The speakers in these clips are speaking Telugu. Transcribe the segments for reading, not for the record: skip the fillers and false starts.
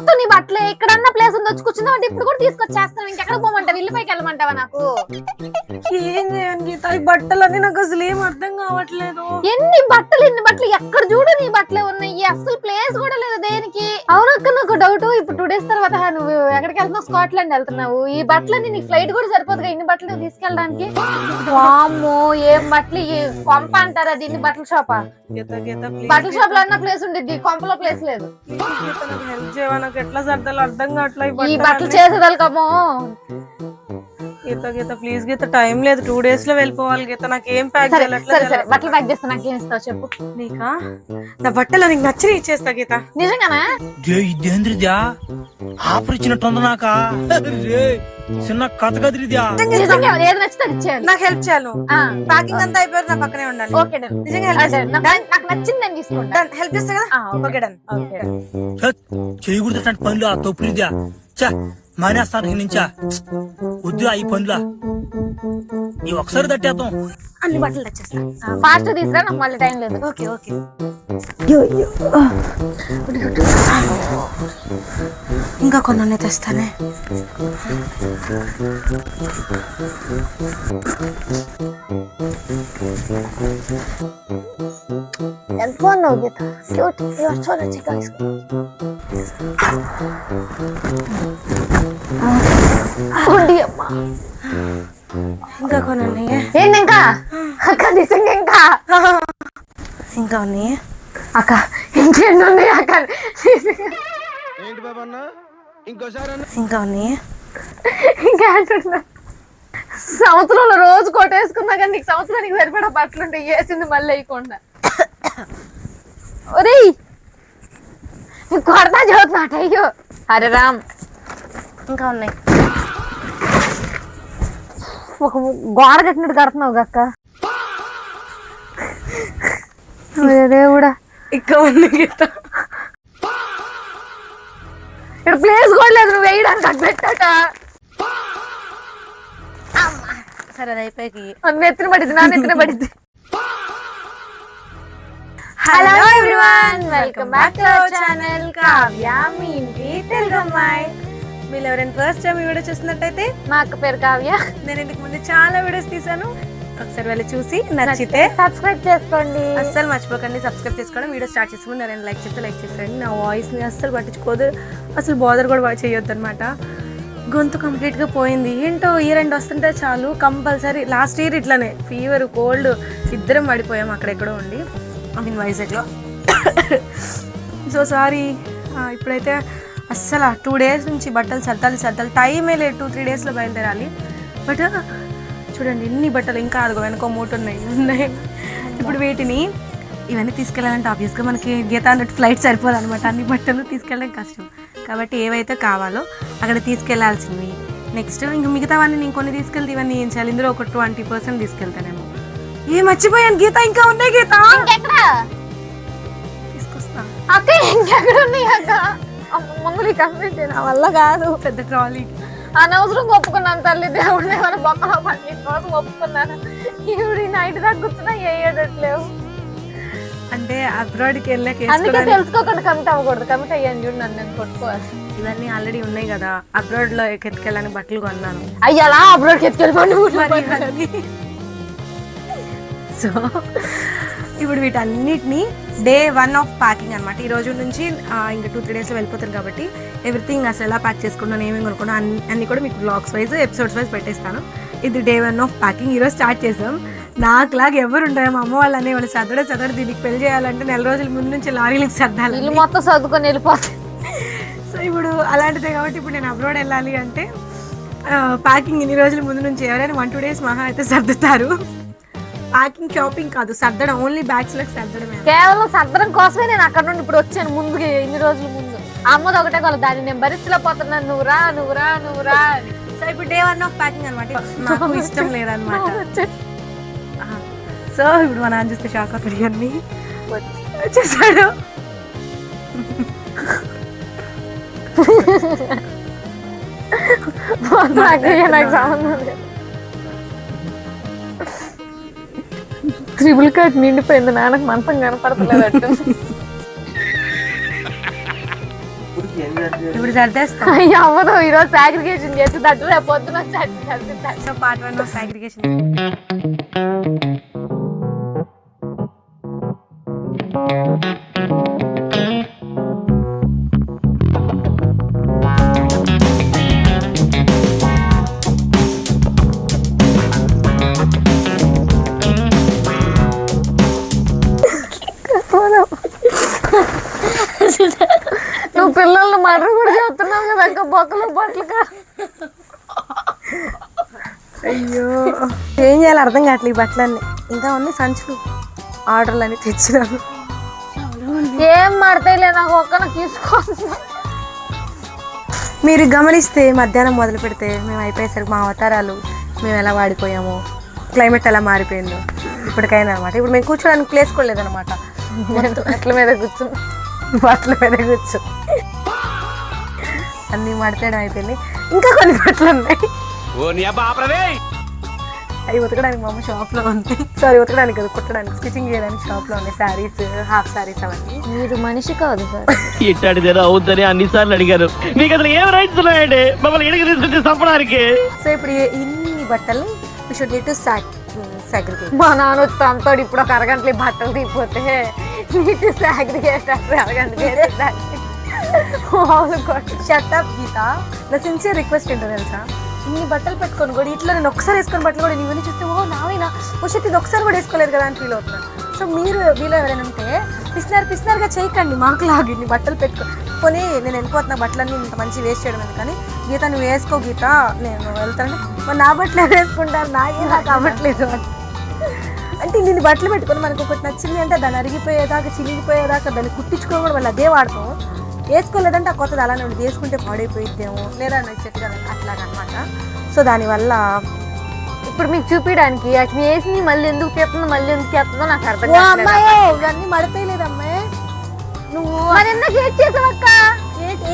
మొత్తం నీ బట్టలే ఇక్కడన్నా ప్లేస్ ఉంది వచ్చి కూర్చుందాం అంటే ఇప్పుడు కూడా తీసుకొచ్చేస్తాను. ఇంకెక్కడ పోమంటావు? ఇల్లు పైకి వెళ్ళమంటావా? నాకు ఏం చేయండి గీత, ఈ బట్టలన్నీ నాకు అసలు ఏం అర్థం కావట్లేదు. ఎన్ని బట్టలు ఎక్కడ చూడు నీ బట్టలే ఉన్నాయి. అసలు ప్లేస్ కూడా లేదు దేనికి. అవునక్క నాకు డౌట్. ఇప్పుడు 2 days తర్వాత నువ్వు ఎక్కడికి వెళ్తున్నావు? స్కాట్లాండ్ వెళ్తున్నావు. ఈ బట్టలన్నీ నీకు ఫ్లైట్ కూడా సరిపోదుగా ఇన్ని బట్టలు తీసుకెళ్ళడానికి. వామ్మో ఏం బట్టలు! కొంప అంటారా దీన్ని? బట్టల షాపా? బట్టల షాప్ లో అన్న ప్లేస్ ఉండిద్ది, కొంపలో ప్లేస్ లేదు. హెల్ప్ చేయవా? నాకు ఎట్లా సర్దాలో అర్థం కావట్లేదు. ఈ బట్టలు చేసేదలకమో. గీత గీత ప్లీజ్ గీత, టైం లేదు. 2 days లో వెళ్ళిపోవాలి గీత. నాకు ఏం ప్యాక్ చేయాలి? బట్టలు ప్యాక్ చేస్తా. నాకు ఏం ఇస్తావు చెప్పు. నీకా? నా బట్టలు నీకు నచ్చిన ఇచ్చేస్తా గీత. నిజంగానా? ఇదేంద్రిద్యా ఆఫర్ ఇచ్చినట్టుంది నాకా. చిన్న కథ కదిరిద్యా. నిజంగా ఏది నచ్చితే ఇచ్చేయాలి. నాకు హెల్ప్ చేయాలి. ప్యాకింగ్ అంతా అయిపోయి నా పక్కనే ఉండాలి. Okay done. నిజంగా నాకు నచ్చింది నేను తీసుకుంటా. హెల్ప్ చేస్తా కదా? Okay done. చేయకూడదు పనులు ఆ తొప్పులిద్యా. చా మానేస్తాను నుంచా. వద్దు ఈ పనులా. ఈ ఒకసారి తట్టేద్దాం. అన్ని బట్టలు తెచ్చేస్తా. ఫాస్ట్ తీసుకురా, నాకు మళ్ళీ టైం లేదు. Okay okay. ఇంకా కొన్ని తెస్తానే. ఎంత బాగున్నావు Geetha. Cute. Your so rich guys. ఇంకా కొన్ని ఉన్నాయి. ఏంటి ఇంకా? అక్క నిజంగా ఇంకా ఇంకా ఉన్నాయి అక్క. ఇంకేంటి ఉన్నాయి అక్క? ఇంకా ఉన్నాయి. ఇంకా అంటున్నా సంవత్సరంలో రోజు కొట్టేసుకున్నా కానీ నీకు సంవత్సరానికి సరిపడా బట్టలు ఉంటాయి. వేసింది మళ్ళీ వేయకుండా. ఒరేయ్ కొడతా చదువుతున్నట్టు. అయ్యో అరే రామ్. ఇంకా ఉన్నాయి. ఒక గోడ కట్టినట్టు కడుతున్నావు అక్క. దేవుడా ఇంకా ఉన్నాయి. ఇక్కడ ప్లేస్ కూడా లేదు నువ్వు వేయడానికి. అటు పెట్టాట. సరే అది అయిపోయి నెత్తిన పడింది, నా నెత్తిన పడింది. Hello everyone, welcome back to our channel Kavya మీ ఇంటి తెలుగు అమ్మాయి. మీరు ఎవరైనా ఫస్ట్ టైం ఈ వీడియో చూస్తున్నట్టయితే, మా అక్క పేరు కావ్య. నేను ఇంతకు ముందు చాలా వీడియోస్ తీసాను. ఒకసారి వెళ్ళి చూసి నచ్చితే సబ్స్క్రైబ్ చేసుకోండి. అస్సలు మర్చిపోకండి సబ్స్క్రైబ్ చేసుకోవడం. వీడియో స్టార్ట్ చేసే ముందు నేను లైక్ చెప్తే లైక్ చేసేయండి. నా వాయిస్ని అస్సలు పట్టించుకోదు, అసలు బోదర్ కూడా చేయొద్దు అనమాట. గొంతు కంప్లీట్గా పోయింది. ఏంటో ఇయర్ ఎండ్ వస్తుంటే చాలు కంపల్సరీ. లాస్ట్ ఇయర్ ఇట్లానే ఫీవర్ కోల్డ్ ఇద్దరం పడిపోయాం అక్కడెక్కడో ఉండి. ఐ మీన్ వైజాగ్లో. So sorry. ఇప్పుడైతే అస్సలు 2 days నుంచి బట్టలు సర్దాలి. టైమే లేదు. 2-3 daysలో బయలుదేరాలి. బట్ చూడండి ఎన్ని బట్టలు. ఇంకా అదిగో వెనక మూట ఉన్నాయి. ఇప్పుడు వీటిని ఇవన్నీ తీసుకెళ్ళాలంటే ఆబ్వియస్గా మనకి గీత అన్నట్టు ఫ్లైట్ సరిపోదన్నమాట. అన్ని బట్టలు తీసుకెళ్ళడం కష్టం కాబట్టి ఏవైతే కావాలో అక్కడ తీసుకెళ్లాల్సినవి. నెక్స్ట్ ఇంక మిగతావన్నీ నేను కొన్ని తీసుకెళ్తే ఇవన్నీ ఏం చేయాలి? ఇందులో ఒక 20% తీసుకెళ్తానేమో. ఏ మర్చిపోయాను గీత, ఇంకా ఉన్నాయి గీత. తీసుకొస్తా అక్క. ఇంకెక్కడ ఉన్నాయి అక్క? మమ్మల్ని కంప్లీట్ నా వల్ల కాదు. పెద్ద ట్రాలీ అనవసరం ఒప్పుకున్నాను తల్లి. దేవుడిని ఏమైనా బొక్కలో పని కోసం ఒప్పుకున్నాను. ఈవిడ నైట్ దాకా కూర్చున్నా ఏడట్లేవు. అంటే అబ్రాడ్కి వెళ్ళాక అందుకే తెలుసుకోకుండా కమిట్ అవ్వకూడదు. కమిట్ అయ్యాను చూడు, నన్ను నేను కొట్టుకోవాలి. ఇవన్నీ ఆల్రెడీ ఉన్నాయి కదా. అబ్రాడ్ లో ఎత్తుకెళ్ళని బట్టలు కొన్నాను. అయ్యలా అబ్రాడ్కి ఎత్తుకెళ్ళి. సో ఇప్పుడు వీటన్నిటిని డే 1 ఆఫ్ ప్యాకింగ్ అనమాట. ఈ రోజు నుంచి ఇంకా 2-3 daysలో వెళ్ళిపోతాను కాబట్టి ఎవ్రీథింగ్ అసలు ఎలా ప్యాక్ చేసుకున్నాను, ఏమేమి కొనుక్కున్నాను అన్ని కూడా మీకు బ్లాగ్స్ వైజ్ ఎపిసోడ్స్ వైజ్ పెట్టేస్తాను. ఇది డే 1 ఆఫ్ ప్యాకింగ్. ఈరోజు స్టార్ట్ చేసాం. నాకులాగా ఎవరు ఉంటాయో మా అమ్మ వాళ్ళు అనేవాళ్ళు చదవడం దీనికి పెళ్లి చేయాలంటే 4 రోజుల ముందు నుంచి లారీలకు సర్దాలి, ఇల్లు మొత్తం చదువుకొని వెళ్ళిపోతాయి. సో ఇప్పుడు అలాంటిదే కాబట్టి ఇప్పుడు నేను అబ్రాడ్ వెళ్ళాలి అంటే ప్యాకింగ్ ఇన్ని రోజుల ముందు నుంచి ఎవరైనా 1-2 days మహా అయితే సర్దుతారు. ప్యాకింగ్ షాపింగ్ కాదు, సర్దడం. ఓన్లీ బ్యాగ్స్ లకు సర్దడమే. కేవలం సర్దడం కోసమే నేను అక్కడ నుండి ఇప్పుడు వచ్చాను. ముందుగా ఇన్ని రోజుల ముందు అమ్మది ఒకటే కొల, దాన్ని నేను భరించలేకపోతున్నాను. నువ్వు రా. సో ఇప్పుడు డే 1 ఆఫ్ ప్యాకింగ్ అనమాట. నాకు ఇష్టం లేదనమాట. సో ఇప్పుడు మా నాన్న చూస్తే షాక్ అవుతాడు. అన్ని వచ్చేసాడు. నాకు సంబంధం లేదు. ట్రిపుల్ కట్ నిండిపోయింది. నాన్నకు మంచం కనపడతలేదు. ఇప్పుడు సర్దేస్తాం. అయ్యో అవ్వదు, ఈరోజు సాగ్రిగేషన్ చేసి దట్టు రేపు పొద్దున సో పార్ట్ 1 ఆఫ్ సాగ్రిగేషన్. నువ్వు పిల్లల్ని మర్ర కూడా చెప్తున్నావు కదా ఇంకా బొక్కలు బట్టలుగా. అయ్యో ఏం చేయాలి అర్థం కావట్లేదు. ఈ బట్టలన్నీ ఇంకా ఉన్నాయి, సంచులు ఆర్డర్లు అన్ని తెచ్చినాను. ఏం మడతాయిలే, నాకు ఒక్కన తీసుకోవాలి. మీరు గమనిస్తే మధ్యాహ్నం మొదలు పెడితే మేము అయిపోయేసరికి మా అవతారాలు మేము ఎలా వాడిపోయామో, క్లైమేట్ ఎలా మారిపోయిందో ఇప్పటికైనా అనమాట. ఇప్పుడు మేము కూర్చోడానికి ప్లేస్ కూడా లేదనమాట. బట్టల మీద కూర్చుని అన్నీ మడతేయడం అయిపోయింది. ఇంకా కొన్ని బట్టలు ఉన్నాయి, అవి ఉతకడానికి మా అమ్మ షాప్లో ఉంది. సారీ, ఉతకడానికి కదా, కుట్టడానికి, స్టిచ్చింగ్ చేయడానికి షాప్లో ఉన్నాయి. శారీస్, హాఫ్ శారీస్ అవన్నీ. మీరు మనిషి కాదు సార్. ఇట్టాడిదేదో అవుతుందని అన్నిసార్లు అడిగారు. మీకు అసలు ఏం రైట్స్ ఉన్నాయండి మమ్మల్ని ఎడికి తీసుకొచ్చి చంపడానికి? సో ఇప్పుడు ఇన్ని బట్టల్ని we should need to segregate. మా నాన్న వచ్చి తంతాడు ఇప్పుడు ఒక అరగంటలో ఈ బట్టలు తీపోతే నీటి సాగ్రిగేట్ అరగంట షట్ అప్ గీత. నా సిన్సియర్ రిక్వెస్ట్ ఏంటో తెలుసా, ఇన్ని బట్టలు పెట్టుకొని కూడా ఇట్లా నేను ఒకసారి వేసుకొని బట్టలు కూడా ఇవన్నీ చూస్తే ఓ నావేనా వచ్చి ఇది ఒకసారి కూడా వేసుకోలేదు కదా అని ఫీల్ అవుతున్నాను. సో మీరు మీలో ఎవరైనా ఉంటే పిసినారుగా చేయకండి, మాకు లాగా ఇన్ని బట్టలు పెట్టుకో. పోనీ నేను వెళ్ళిపోతున్నా, బట్టలన్నీ ఇంత మంచి వేస్ట్ చేయడం అని. కానీ గీత నువ్వు వేసుకో గీత, నేను వెళ్తాను. మరి నా బట్టలు వేసుకుంటారు, నాకు అవ్వట్లేదు అంటే ఇన్ని బట్టలు పెట్టుకొని మనకు ఒకటి నచ్చింది అంటే దాన్ని అరిగిపోయేదాకా, చినిగిపోయేదాకా దాన్ని కుట్టించుకొని కూడా వాళ్ళు అదే వాడతాం. వేసుకోలేదంటే ఆ కొత్తది అలానే ఉంటుంది, వేసుకుంటే పాడైపోయిద్దేమో లేదా నచ్చట్టు కదా అట్లాగనమాట. సో దానివల్ల ఇప్పుడు మీకు చూపించడానికి అట్లా వేసి మళ్ళీ ఎందుకు తీస్తుందో మళ్ళీ ఎందుకు తీస్తుందో నాకు అర్థం అమ్మాయి ఇవన్నీ మడతలేదు అమ్మాయి. నువ్వు మరి ఎందుకు ఏడ్ చేసావక్క?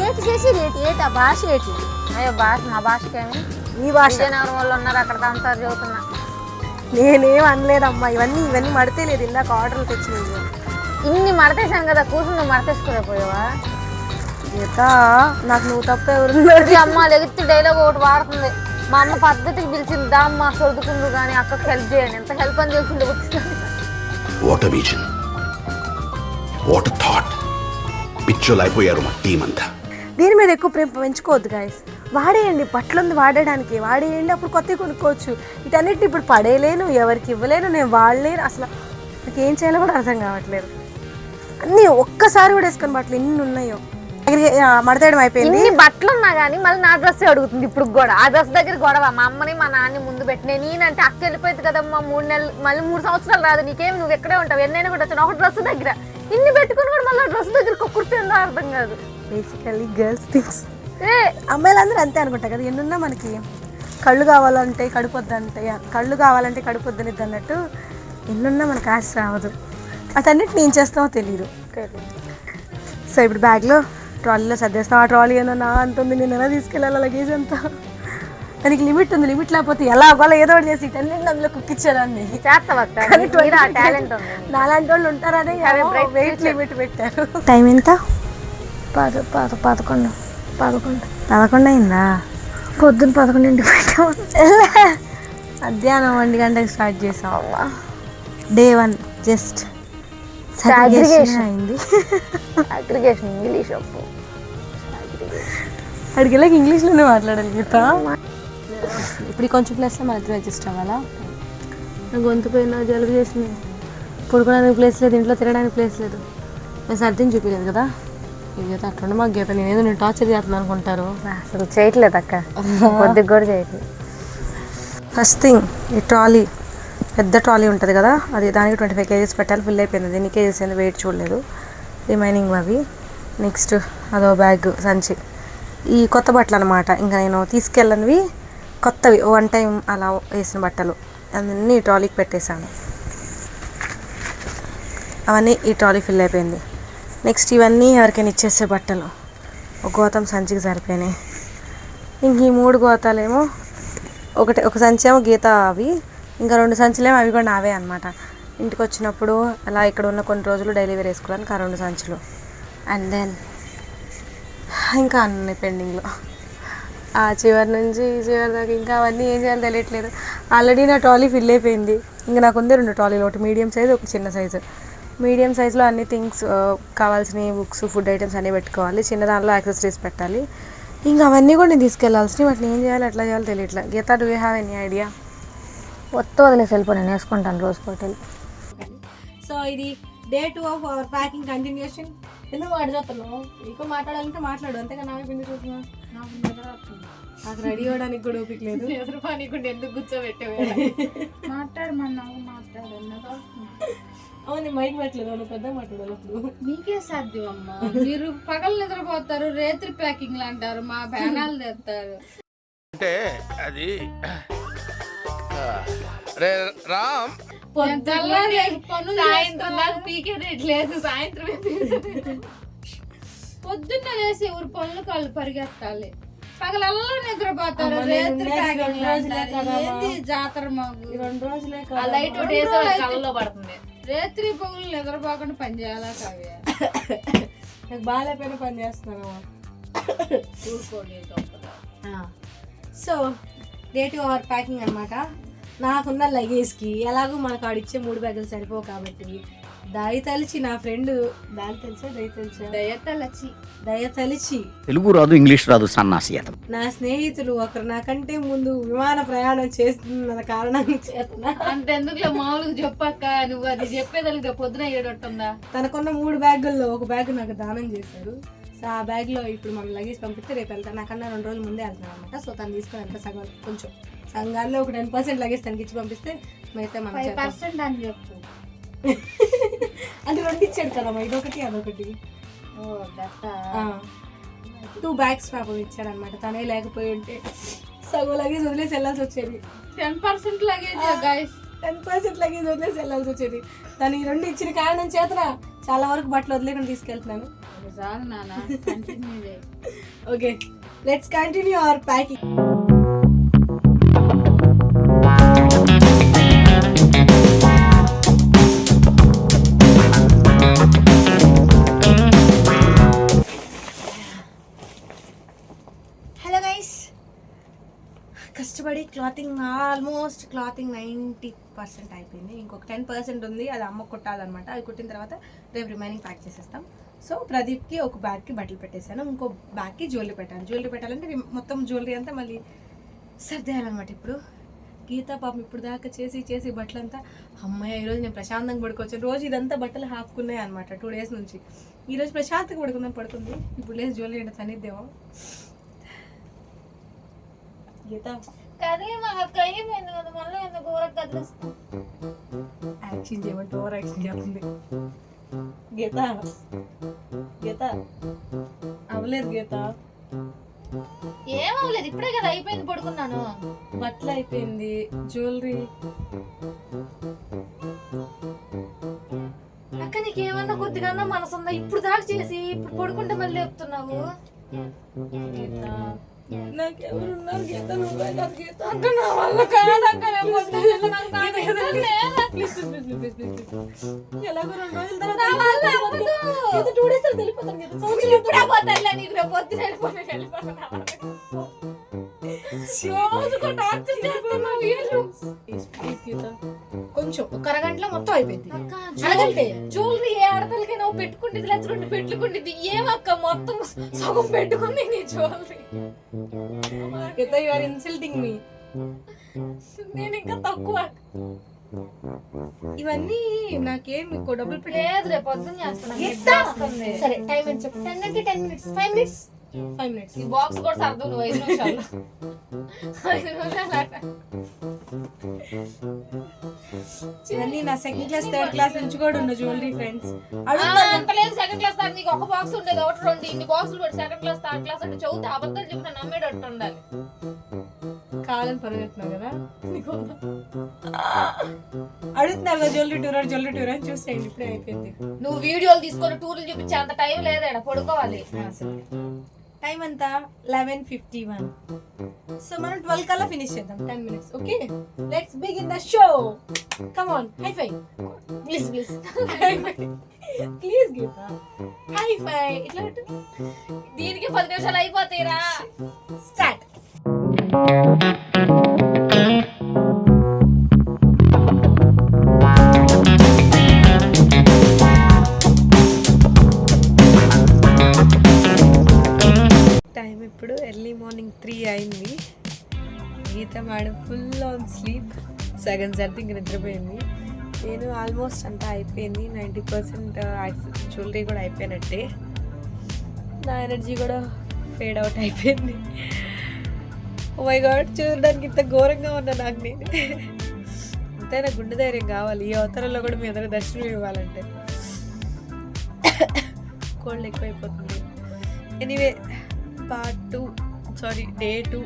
ఏటి చేసి ఏటి ఆ భాష ఏటి? అయ్యో భాష, నా భాషకేమి నీ భాష. విజయనగరం వాళ్ళు ఉన్నారు అక్కడ దాంతో చదువుతున్నా. నేనేం అనలేదమ్మా, ఇవన్నీ మడతలేదు. ఇందాక ఆర్డర్లు తెచ్చినవి ఇన్ని మడతేసాం కదా, కూర్చుని నువ్వు మడతేసుకోలేకపోయావా? గీత నాకు నువ్వు తప్ప ఎవరున్నారు? ఈ అమ్మ లెగితే డైలాగ్ ఒకటి వాడుతుంది. మా అమ్మ పద్ధతికి పిలిచింది, దా అమ్మ సర్దుకుందు కానీ అక్కకి హెల్ప్ చేయండి. ఎంత హెల్ప్ అని తెలిసింది వచ్చింది. What a vision, what a thought. పిచ్చోలు అయిపోయారు మా టీం అంతా. దీని మీద ఎక్కువ ప్రేమ పెంచుకోవద్దు గాయస్. వాడేయండి, బట్టలు ఉంది వాడడానికి, వాడేయండి, అప్పుడు కొత్తవి కొనుక్కోవచ్చు. వీటన్నిటిని ఇప్పుడు పడేయలేను, ఎవరికి ఇవ్వలేను, నేను వాడలేను. అసలు నాకు ఏం చేయాలో కూడా అర్థం కావట్లేదు. అన్నీ ఒక్కసారి కూడా వేసుకొని బట్టలు ఎన్ని ఉన్నాయో. మడతేయడం అయిపోయింది. ఇన్ని బట్టలు ఉన్నా కానీ మళ్ళీ నా డ్రెస్ అడుగుతుంది ఇప్పుడు కూడా. ఆ డ్రెస్ దగ్గర గొడవ, మా అమ్మని మా నాన్ని ముందు పెట్టిన నేనంటే అక్క వెళ్ళిపోయింది కదమ్మా 3 నెలలు, మళ్ళీ 3 సంవత్సరాలు రాదు నీకేం, నువ్వు ఎక్కడే ఉంటావు, ఎన్నైనా కూడా వచ్చాను ఒక డ్రెస్ దగ్గర. ఇన్ని పెట్టుకుని కూడా మళ్ళీ డ్రెస్ దగ్గర కుర్తుందో అర్థం కాదు. Basically girls things. అమ్మాయిలందరూ అంతే అనుకుంటా కదా, ఎన్నున్నా మనకి కళ్ళు కావాలంటే కడుపొద్దు అంటే, కళ్ళు కావాలంటే కడుపొద్దనిద్ది అన్నట్టు ఎన్నున్నా మనకు ఆశ రావదు. అతన్నిటి నేను చేస్తామో తెలియదు. సో ఇప్పుడు బ్యాగ్లో ట్రాలీలో సర్దేస్తాం. ఆ ట్రాలీ ఏమో నా అంత ఉంది, నేను ఎలా తీసుకెళ్ళాలి లగేజ్ అంతా. దానికి లిమిట్ ఉంది, లిమిట్ లేకపోతే ఎలా అవ్వాలో ఏదో ఒకటి చేసి ఇటన్నింటిని అందులో కుక్కిచ్చేదాన్ని. నాలాంటి వాళ్ళు ఉంటారని వెయిట్ లిమిట్ పెట్టారు. టైం ఎంత? 11 అయిందా? పొద్దున్న 11 పెట్టాము. మధ్యాహ్నం 1 గంటలకు స్టార్ట్ చేసాం. డే 1 జస్ట్ అయింది. అగ్రిగేషన్ ఇంగ్లీష్ అడిగేలాగా ఇంగ్లీష్లోనే మాట్లాడాలి గీత. ఇప్పుడు కొంచెం ప్లేస్లో మన ఇద్దరు అడ్జస్ట్ అవ్వాలా? గొంతు పోయినా, జలుబు చేసింది, పడుకోవడానికి ప్లేస్ లేదు, ఇంట్లో తినడానికి ప్లేస్ లేదు. నేను సర్దిని చూపించలేదు కదా ఈ గీత. అట్లుండి మాకు గీత నేను టార్చర్ చేస్తున్నాను అనుకుంటారు. అసలు చేయట్లేదు అక్క, కొద్దిగా కూడా చేయట్లేదు. ఫస్ట్ థింగ్ ఈ ట్రాలీ, పెద్ద ట్రాలీ ఉంటుంది కదా, అది దానికి 25 kgs పెట్టాలి. ఫుల్ అయిపోయింది. ఎన్ని కేజీస్ అయింది వెయిట్ చూడలేదు, రిమైనింగ్ అవి. నెక్స్ట్ అదో బ్యాగ్ సంచి, ఈ కొత్త బట్టలు అనమాట. ఇంకా నేను తీసుకెళ్ళనివి కొత్తవి 1 టైం అలా వేసిన బట్టలు అన్నీ ట్రాలీకి పెట్టేశాను. అవన్నీ ఈ ట్రాలీ ఫిల్ అయిపోయింది. నెక్స్ట్ ఇవన్నీ ఎవరికైనా ఇచ్చేసే బట్టలు. ఒక గోతం సంచికి సరిపోయినాయి. ఇంక ఈ 3 గోతాలేమో ఒక సంచి ఏమో గీత అవి, ఇంకా 2 సంచులేమో అవి కూడా నావే అనమాట. ఇంటికి వచ్చినప్పుడు అలా ఇక్కడ ఉన్న కొన్ని రోజులు డైలీ వేర్ వేసుకోవడానికి ఆ 2 సంచులు. అండ్ దెన్ ఇంకా అన్నీ పెండింగ్లో. ఆ చివరి నుంచి ఈ చివరి దాకా ఇంకా అవన్నీ ఏం చేయాలో తెలియట్లేదు. ఆల్రెడీ నా ట్రాలీ ఫిల్ అయిపోయింది. ఇంకా నాకు ఉంది 2 ట్రాలీలు, ఒకటి మీడియం సైజ్, ఒక చిన్న సైజు. మీడియం సైజులో అన్ని థింగ్స్ కావాల్సినవి, బుక్స్, ఫుడ్ ఐటమ్స్ అన్నీ పెట్టుకోవాలి. చిన్న దానిలో యాక్సెసరీస్ పెట్టాలి. ఇంకా అవన్నీ కూడా నేను తీసుకెళ్లాల్సినవి. వాటిని ఏం చేయాలి, ఎట్లా చేయాలో తెలియట్లేదు. Geetha, do you have any idea? ఒత్తు వదిలేసి వెళ్ళిపో, నేను వేసుకుంటాను రోజు కోటలు. సో ఇది day 2 of our packing continuation. ఎందుకు మాట్లాడుతున్నావు? నీకు మాట్లాడాలంటే మాట్లాడు, అంతేగా నావే పిండి చూస్తున్నావు. నాకు రెడీ అవ్వడానికి కూడా ఓపిక లేదు. ఎందుకు కూర్చోబెట్టావు? మాట్లాడమన్నావు, మాట్లాడు. అవును, మైక్ పెట్టలేదు, అవును, పెద్ద మాట్లాడాలి. అప్పుడు మీకే సాధ్యం అమ్మా. మీరు పగలు నిద్రపోతారు, రేత్రి ప్యాకింగ్లు అంటారు, మా బ్యానాలు తెస్తారు. అంటే అది రామ్ పొద్దున్న లేసి ఊరు పనులు కాళ్ళు పరిగెత్తాలి, పగలల్లా నిద్రపోతారు, రేత్రి ప్యాకింగ్లు అంటారు. ఏంది జాతర మాకు? 2 రోజులే లైట్ డేస్ కళ్ళలో పడుతుంది. రేత్రి పగులు నిద్రపోకుండా పని చేయాలా కావ్య? నాకు బాగాలేపోయినా పని చేస్తున్నాను. సో డే 2 అవర్ ప్యాకింగ్ అనమాట. నాకున్న లగేజ్కి ఎలాగో మనకు ఆడిచ్చే 3 బ్యాగులు సరిపోవు కాబట్టి దయతలిచి నా ఫ్రెండ్ దయతలిచి తెలుగు రాదు, ఇంగ్లీష్ రాదు, సన్నాసి అతను. నా స్నేహితులు ఒకరు నాకంటే ముందు విమాన ప్రయాణం చేస్తున్న కారణం చేతన అంతెందుకులే, మామూలుగా చెప్పక్క, నువ్వు అది చెప్పేదానికి పొద్దున ఏడొట్టుందా? తనకున్న 3 బ్యాగుల్లో ఒక బ్యాగ్ నాకు దానం చేశారు. సో ఆ బ్యాగ్లో ఇప్పుడు మనం లగేజ్ పంపిస్తే రేపు వెళ్తాను. నాకన్నా 2 రోజుల ముందే వెళ్తాను అనమాట. సో తను తీసుకొని వెళ్తా, సగం కొంచెం సంఘాల్లో ఒక 10% లగేజ్ తనకి ఇచ్చి పంపిస్తే మిగతా మనం 5% అని చెప్పు. అది 2 ఇచ్చాడు కదమ్మా, ఇదొకటి అదొకటి. 2 బ్యాగ్స్ పాపం ఇచ్చాడు అనమాట. తనే లేకపోయి ఉంటే సగం లగేజ్ వదిలేసి వెళ్ళాల్సి వచ్చేది. 10% లగేజ్ గైస్, 10% లగేజ్ వదిలేసి వెళ్ళాల్సి వచ్చేది. తను ఈ 2 ఇచ్చిన కారణం చేతన చాలా వరకు బట్టలు వదిలేకుండా తీసుకెళ్తున్నాను. చాలు నాన్న, కంటిన్యూ చేయి. Okay, let's continue our packing. Hello guys, కష్టపడి ఆల్మోస్ట్ క్లాతింగ్ 90% అయిపోయింది. ఇంకొక 10% ఉంది, అది అమ్మ కుట్టాలన్నమాట. అది కుట్టిన తర్వాత రేపు రిమైనింగ్ ప్యాక్ చేసేస్తాం. సో ప్రదీప్కి ఒక బ్యాగ్కి బట్టలు పెట్టేశాను, ఇంకో బ్యాగ్కి జ్యువెలరీ పెట్టాను. జ్యువెలరీ పెట్టాలంటే మొత్తం జ్యువెలరీ అంతా మళ్ళీ సర్దేయాలన్నమాట. ఇప్పుడు గీతా పాపం ఇప్పుడు దాకా చేసి బట్టలంతా అమ్మాయి ఈరోజు నేను ప్రశాంతంగా పడుకోవచ్చు. రోజు ఇదంతా బట్టలు హాఫ్కున్నాయి అనమాట 2 days నుంచి. ఈరోజు ప్రశాంతంగా పడుకుంది. ఇప్పుడు లేదు జ్యువెలరీ అంటే తనిద్దేమో. గీత కదిలి మా అక్క అయిపోయింది కదా, మళ్ళీ ఎందుకు ఊరకు కదిలిస్తాం? యాక్షన్ చేయమంటే ఓవర్ యాక్షన్ చేస్తుంది. గీత అవ్వలేదు. గీత ఏమవ్వలేదు, ఇప్పుడే కదా అయిపోయింది, పడుకున్నాను. బట్టలు అయిపోయింది, జ్యువెలరీ. అక్క నీకేమన్నా కొద్దిగా మనసు ఉందా? ఇప్పుడు దాకా చేసి ఇప్పుడు పడుకుంటే మళ్ళీ చెప్తున్నావు. నాకెవరున్నారు గీత? నువ్వే నాకు గీత. అక్క నా వల్ల కాదక్క, నేను పొద్దున్న నాకు ఎలాగో 2 రోజుల నా తర్వాత వల్ల అవ్వదు. 2 days తర్వాత వెళ్ళిపోతాను గీత. ఇప్పుడే పోతానులే, నీకు రేపు పొద్దున వెళ్ళిపోతాను. రోజుకో టార్చర్ చేస్తున్నావు. గీత కొంచెం ఒక అరగంటలో మొత్తం అయిపోయింది. అడగంటే జ్యువెలరీ ఏ ఆడపిల్లకైనా పెట్టుకుంటుంది, లేదా 2 పెట్టుకుంటుంది. ఏమక్క మొత్తం సగం పెట్టుకుంది నీ jewellery. Geetha you are insulting me. నేను ఇంకా తక్కువ. ఇవన్నీ నాకేం మీకు డబ్బులు లేదు, రేపు పొద్దున్న చేస్తాను. సరే టైం అని చెప్పు. 10 అంటే 10 minutes, 5 minutes. ఈ బాక్స్ కూడా సర్దు నువ్వు 5 నిమిషాలు. 5 నిమిషాలు అట. ఇవన్నీ నా సెకండ్ క్లాస్ థర్డ్ క్లాస్ నుంచి కూడా ఉన్న జ్యువెలరీ ఫ్రెండ్స్. అంత లేదు, సెకండ్ క్లాస్ దాకా నీకు ఒక బాక్స్ ఉండేది, ఒకటి 2 ఇన్ని బాక్సులు పెట్టి సెకండ్ క్లాస్ థర్డ్ క్లాస్ అంటే చదువుతా అబద్ధాలు చెప్పిన నమ్మేటట్టు ఉండాలి. కావాలని పరిగెత్తున్నావు కదా. అడుగుతున్నారు కదా జ్యువెలరీ టూర్ అని చూసేయండి. ఇప్పుడే అయిపోయింది. నువ్వు వీడియోలు తీసుకొని టూర్లు చూపించే అంత టైం లేదు, పడుకోవాలి. టైం అంతా 11:51. సో మనం 12 కల్లా ఫినిష్ చేద్దాం. 10 minutes. Okay, let's begin the show. Come on, high five. Please please Geetha high five ఇట్లా పెట్టు. దీనికి 10 నిమిషాలు అయిపోతాయిరా. స్టార్ట్. టైం ఇప్పుడు ఎర్లీ మార్నింగ్ 3 అయింది. Geetha madam full on sleep, సగం సర్ది ఇంక నిద్రపోయింది. నేను ఆల్మోస్ట్ అంతా అయిపోయింది, 90% జ్యువెలరీ కూడా అయిపోయినట్టే. నా ఎనర్జీ కూడా ఫేడ్ అవుట్ అయిపోయింది. ఓ మై గాడ్, చూడడానికి ఇంత ఘోరంగా ఉన్నా నాకు నేను. ఎంతైనా గుండె ధైర్యం కావాలి ఈ అవతారంలో కూడా మీ అందరూ దర్శనం ఇవ్వాలంటే. కోల్డ్ ఎక్కువైపోతుంది. ఎనీవే పార్ట్ 2 డే 2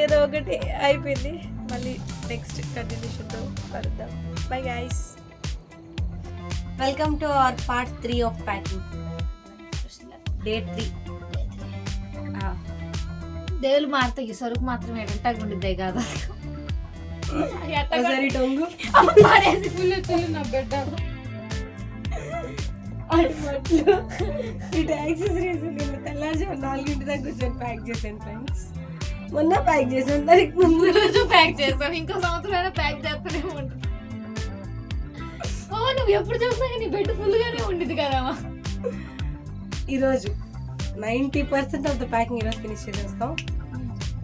ఏదో ఒకటి అయిపోయింది. మళ్ళీ నెక్స్ట్ కంటిన్యూషన్తో కలుద్దాం. Bye guys, welcome to our part 3 of packing. Day 3. దేవులు మారుతాయి, సరుకు మాత్రం ఎడంటాగా ఉండిద్దే కదా. ఒకసారి టొంగు పడేసి పుల్లు నా బిడ్డ. అటుపట్లు ఇటు యాక్సెసరీస్ తెల్లారి 4 దాకా కూర్చొని ప్యాక్ చేశాను ఫ్రెండ్స్. మొన్న ప్యాక్ చేశాను, దానికి ముందు రోజు ప్యాక్ చేస్తాను, ఇంకో సంవత్సరం ప్యాక్ చేస్తూనే ఉంటుంది. నువ్వు ఎప్పుడు చూసినా నీ బెడ్ ఫుల్ గానే ఉండేది కదమ్మా. ఈరోజు 90% ఆఫ్ ద ప్యాకింగ్ ఈరోజు ఫినిష్ చేసేస్తాం.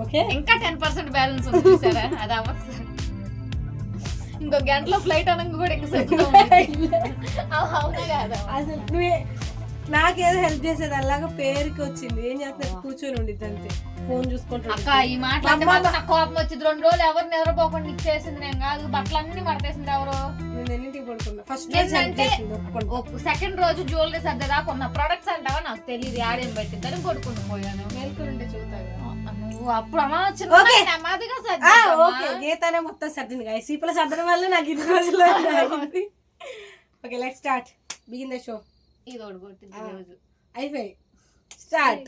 ఓకే, ఇంకా 10% బ్యాలెన్స్ ఉంది చూసారా, అది అవ్వచ్చు. ఇంకో గంటలో ఫ్లైట్ అనగా కూడా ఇంకా అవునా కాదా. అసలు నువ్వే నాకేదో హెల్ప్ చేసేది అలాగా పేరుకి వచ్చింది. ఏం చేస్తున్నా కూర్చొని ఉండిద్ది అంతే, ఫోన్ చూసుకుంటా. అక్క ఈ మాట్లాడితే మాత్రం నాకు కోపం వచ్చింది. 2 రోజులు ఎవరు నిద్రపోకుండా ఇచ్చేసింది నేను కాదు, బట్టలన్నీ మడతేసింది ఎవరు. నేను ఎన్నింటికి పడుకున్నా. ఫస్ట్ ఏంటంటే సెకండ్ రోజు జ్యువెలరీ సర్దేదా కొన్న ప్రొడక్ట్స్ అంటావా నాకు తెలియదు, ఆడేం పెట్టిందని కొడుకుంటూ పోయాను. మేల్కొంటే చూస్తాను. నువ్వు అప్పుడు అమ్మా నెమ్మదిగా ఓకే, గీతానే మొత్తం సర్దింది గాయ. సీపుల సర్దడం వల్ల నాకు ఇన్ని రోజులు అయింది. Okay, let's start. Begin the show. ఇది ఒకటి కొట్టింది రోజు అయిపోయి స్టార్ట్.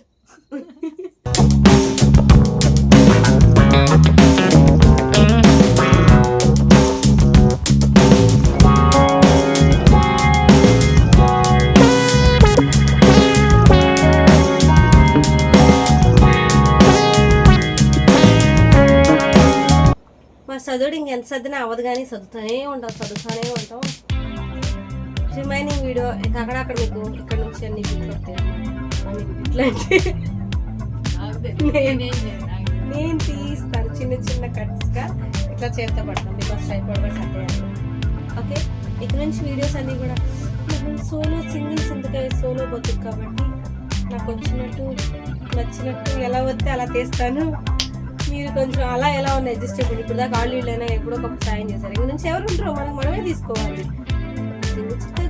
మా చదువుడు ఇంకెంత సర్దినా అవ్వదు కానీ చదువుతూనే ఉంటాం. రిమైనింగ్ వీడియో అక్కడక్కడ మీకు ఇక్కడ నుంచి అన్ని నేను తీస్తాను చిన్న కట్స్గా ఇట్లా చేత పడుతుంది. బికాస్ ట్రైపాడ్ కూడా సర్దేయాలి. ఓకే, ఇక్కడ నుంచి వీడియోస్ అన్నీ కూడా సోలో సింగిల్స్ ఎందుకంటే సోలో బతుకు కాబట్టి నాకు వచ్చినట్టు నచ్చినట్టు ఎలా వస్తే అలా తీస్తాను. మీరు కొంచెం అలా ఎలా ఉన్న అడ్జస్ట్ అయిపోయింది. ఇప్పుడు దాకా ఆళ్ళు వీళ్ళైనా ఎప్పుడో ఒక సాయం చేశారు. ఇక్కడ నుంచి ఎవరు ఉంటారో మనమే తీసుకోవాలి.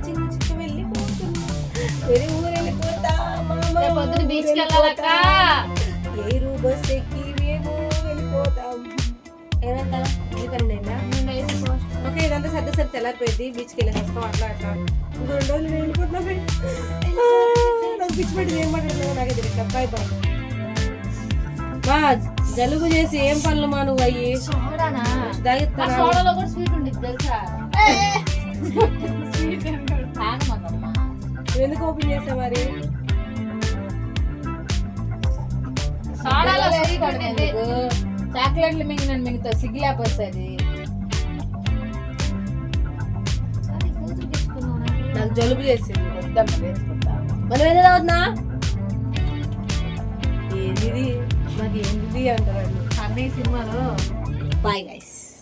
చిన్న చిక్క వెళ్ళిపోతున్నా, వేరే ఊరు వెళ్ళిపోతా, బీచ్ ఏరు బస్ ఎక్కి మేము వెళ్ళిపోతాం. ఏమంటా ఎందుకండి ఓకే, ఇదంతా సర్ది తెల్లారిపోయింది. బీచ్కి వెళ్ళేసి వస్తాం. అట్లా 2 రోజులు వెళ్ళిపోతున్నాం. నాకు పిచ్చి పెట్టి ఏం మాట్లాడుతున్నావు నాకే తెలియదు. Bye bye. మా జలుబు చేసి ఏం పనులు మా నువ్వు అయ్యి సోడాలో కూడా స్వీట్ ఉండిద్ది తెలుసా. ఎందుకు ఓపెన్ చేసా మరి? సోడాలో స్వీట్ ఉండిద్ది, చాక్లెట్లు మింగుతా సిగ్గులేపొస్తుంది. నాకు జలుబు చేసింది. మనం ఏదో అవుతున్నా ఏంది నాకు ఏంది అంటారు అన్నయ్య సినిమాలో. Bye guys.